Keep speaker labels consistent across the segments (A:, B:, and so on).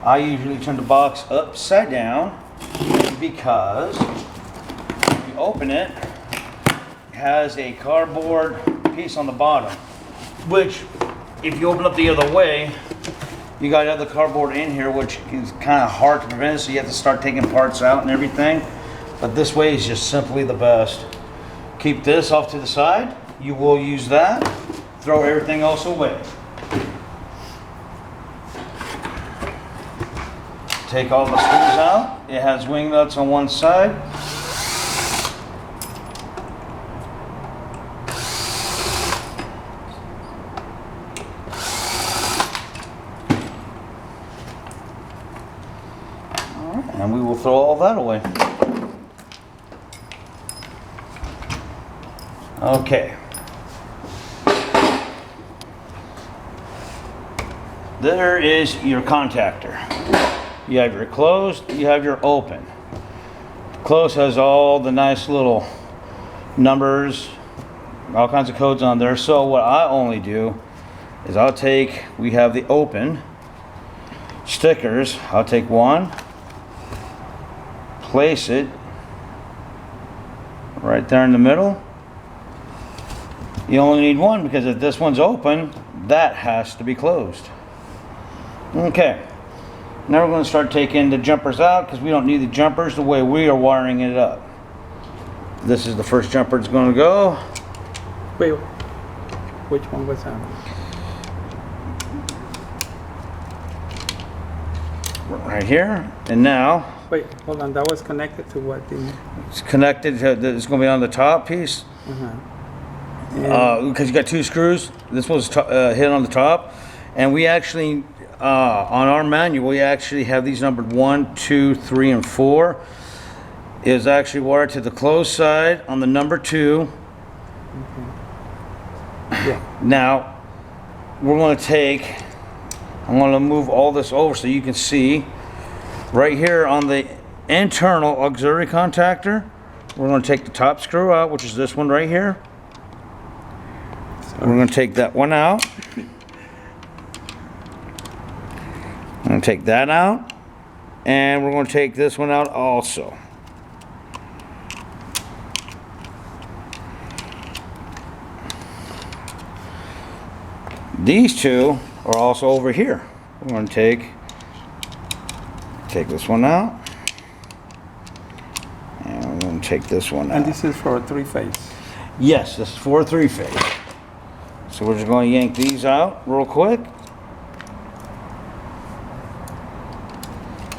A: I usually turn the box upside down because if you open it, it has a cardboard piece on the bottom, which if you open up the other way, you got other cardboard in here, which is kind of hard to prevent, so you have to start taking parts out and everything. But this way is just simply the best. Keep this off to the side. You will use that. Throw everything else away. Take all the screws out. It has wing nuts on one side. All right, and we will throw all that away. Okay. There is your contactor. You have your closed, you have your open. Closed has all the nice little numbers, all kinds of codes on there. So what I only do is we have the open stickers. I'll take one, place it right there in the middle. You only need one because if this one's open, that has to be closed. Okay. Now we're going to start taking the jumpers out because we don't need the jumpers the way we are wiring it up. This is the first jumper it's going to go.
B: Wait, which one was that?
A: Right here. And now...
B: Wait, hold on. That was connected to what?
A: It's connected to... It's going to be on the top piece. Because you got two screws. This one's hit on the top. And we actually... on our manual, we actually have these numbered 1, 2, 3, and 4. Is actually wired to the closed side on the number 2.
B: Okay. Yeah.
A: Now, we're going to I'm going to move all this over so you can see. Right here on the internal auxiliary contactor, we're going to take the top screw out, which is this one right here. We're going to take that one out. I'm going to take that out, and we're going to take this one out also. These two are also over here. We're going to take this one out, and we're going to take this one out.
B: And this is for a 3-phase?
A: Yes, this is for a 3-phase. So we're just going to yank these out real quick.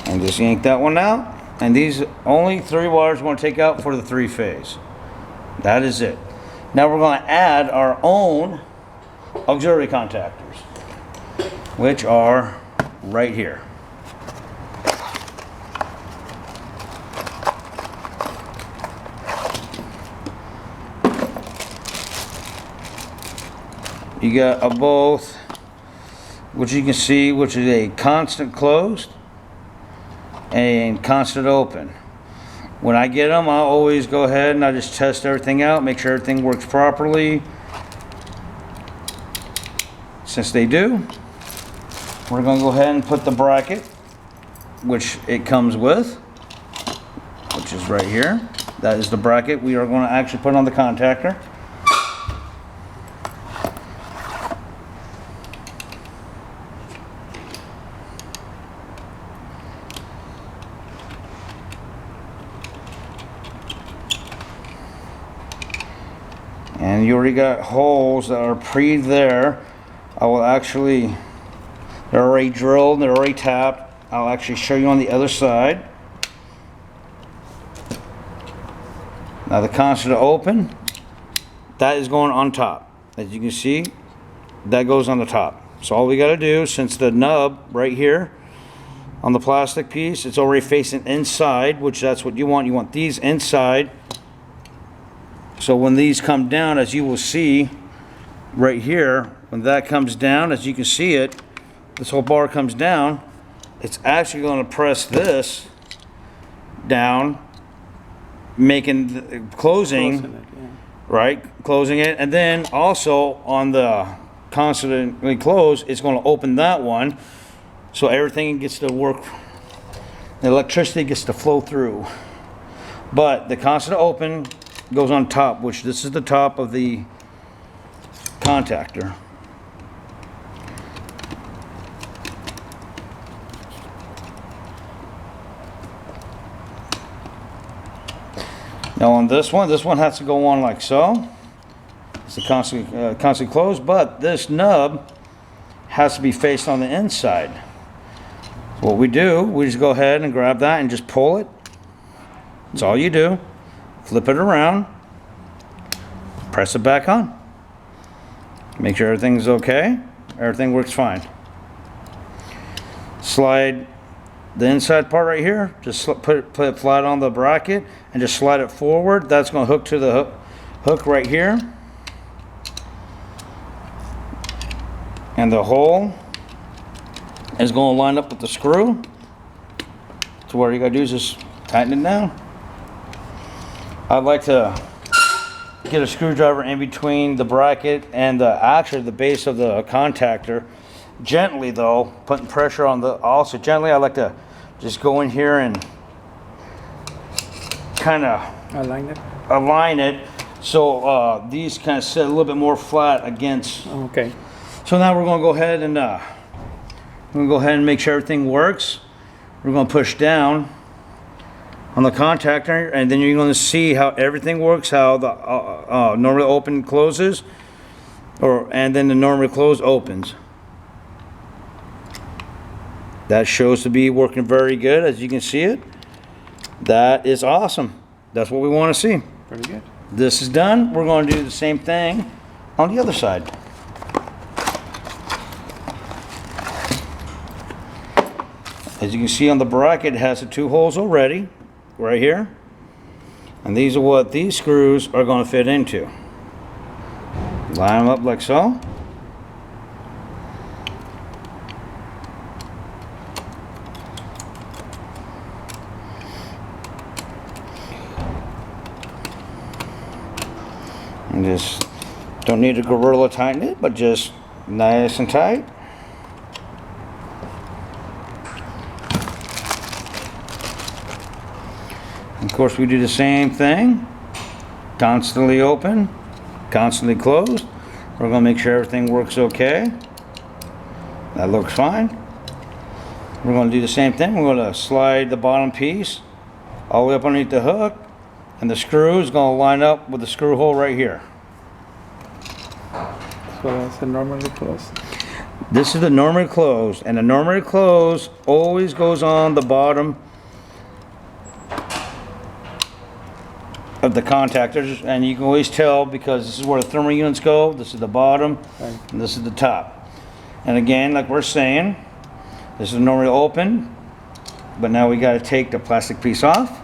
A: And just yank that one out. And these only 3 wires we're going to take out for the 3-phase. That is it. Now we're going to add our own auxiliary contactors, which are right here. You got a both, which you can see, which is a constant closed and constant open. When I get them, I'll always go ahead and I just test everything out, make sure everything works properly. Since they do, we're going to go ahead and put the bracket, which it comes with, which is right here. That is the bracket we are going to actually put on the contactor. And you already got holes that are there. I will actually, they're already drilled, they're already tapped. I'll actually show you on the other side. Now the constant open, that is going on top. As you can see, that goes on the top. So all we got to do, since the nub right here on the plastic piece, it's already facing inside, which that's what you want. You want these inside. So when these come down, as you will see right here, when that comes down, as you can see it, this whole bar comes down, it's actually going to press this down, closing it, yeah. Right? Closing it. And then also on the constantly closed, it's going to open that one. so everything gets to work, the electricity gets to flow through. But the constant open goes on top, which this is the top of the contactor. Now on this one has to go on like so. It's a constantly closed, but this nub has to be faced on the inside. So what we do, we just go ahead and grab that and just pull it. That's all you do. Flip it around, press it back on. Make sure everything's okay. Everything works fine. Slide the inside part right here, just put it flat on the bracket and just slide it forward. That's going to hook to the hook right here. And the hole is going to line up with the screw. So what you got to do is just tighten it down. I'd like to get a screwdriver in between the bracket and actually the base of the contactor. Gently though, putting pressure on also gently, I like to just go in here and kind of align it so these kind of sit a little bit more flat against.
B: Okay.
A: So now we're going to go ahead and make sure everything works. We're going to push down on the contactor, and then you're going to see how everything works, how the normally open closes, and then the normally closed opens. That shows to be working very good, as you can see it. That is awesome. That's what we want to see.
B: Pretty good.
A: This is done. We're going to do the same thing on the other side. As you can see on the bracket, it has the 2 holes already, right here. And these are what these screws are going to fit into. Line them up like so. And just don't need to gorilla tighten it, but just nice and tight. Of course, we do the same thing. Constantly open, constantly closed. We're going to make sure everything works okay. That looks fine. We're going to do the same thing. We're going to slide the bottom piece all the way up underneath the hook, and the screw is going to line up with the screw hole right here.
B: So that's a normally closed.
A: This is the normally closed, and the normally closed always goes on the bottom of the contactors, and you can always tell because this is where the thermal units go. This is the bottom,
B: Right.
A: and this is the top. And again, like we're saying, this is normally open, but now we got to take the plastic piece off,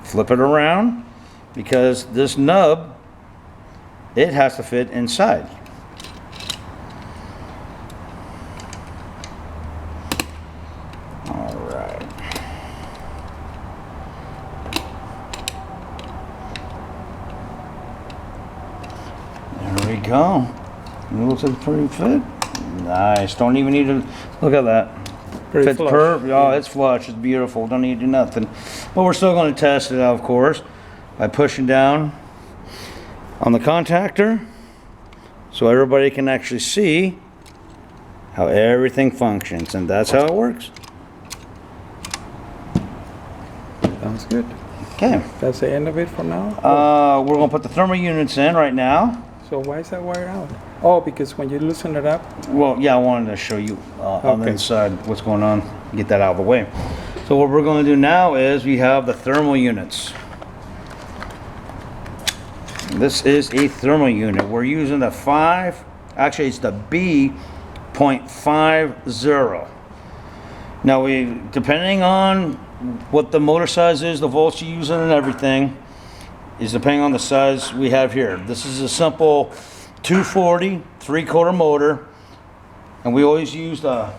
A: flip it around, because this nub, it has to fit inside. All right. There we go. It looks like a pretty fit. Nice. Don't even need to look at that.
B: Pretty
A: Fits
B: flush.
A: perfect. Oh, it's flush. It's beautiful. Don't need to do nothing. But we're still going to test it out, of course, by pushing down on the contactor so everybody can actually see how everything functions, and that's how it works.
B: Sounds good.
A: Okay.
B: That's the end of it for now?
A: We're going to put the thermal units in right now.
B: So why is that wire out? Oh, because when you loosen it up,
A: Well, yeah, I wanted to show you on the
B: Okay.
A: inside what's going on, get that out of the way. So what we're going to do now is we have the thermal units. This is a thermal unit. We're using the actually it's the B.50. Now depending on what the motor size is, the volts you're using and everything, is depending on the size we have here. This is a simple 240 3/4 motor, and we always use the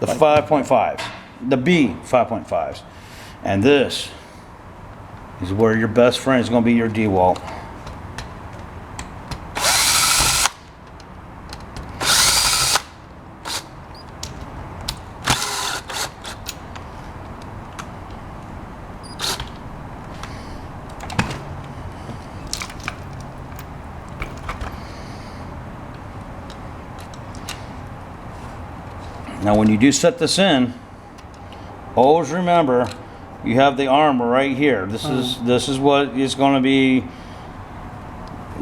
A: 5.5s, the B 5.5s, and this is where your best friend is going to be your DeWalt. Now when you do set this in, always remember you have the arm right here. This is what is going to be.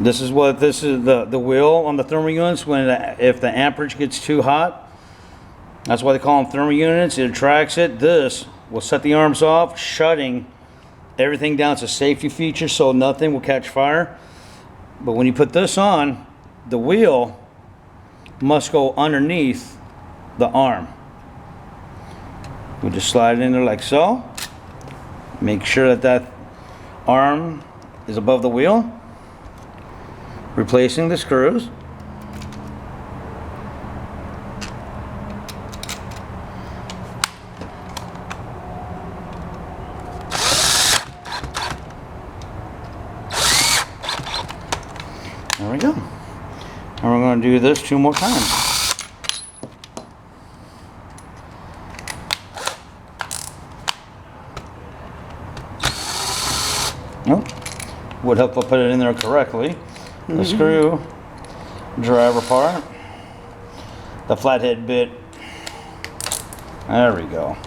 A: This is the wheel on the thermal units. If the amperage gets too hot, that's why they call them thermal units. It attracts it. This will set the arms off, shutting everything down. It's a safety feature, so nothing will catch fire. But when you put this on, the wheel must go underneath the arm. We'll just slide it in there like so. Make sure that arm is above the wheel. Replacing the screws. There we go. And we're going to do this 2 more times. Nope. Would help if I put it in there correctly. The screw driver part, the flathead bit. There we go.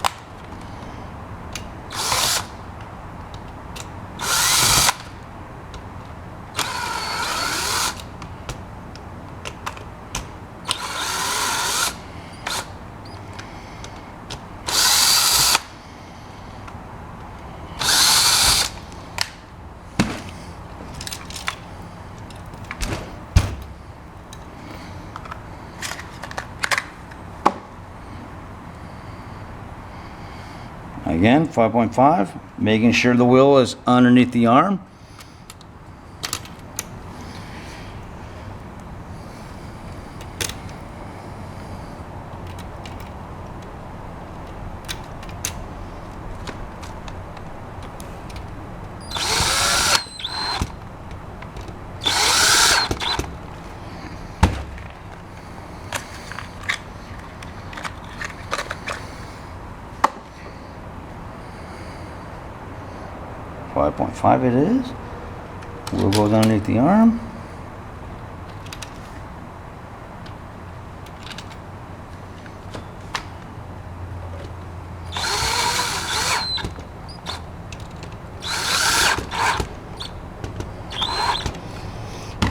A: Again, 5.5, making sure the wheel is underneath the arm. .5 it is. We'll go underneath the arm.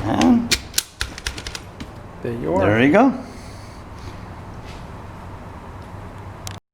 A: And
B: there you are.
A: There you go.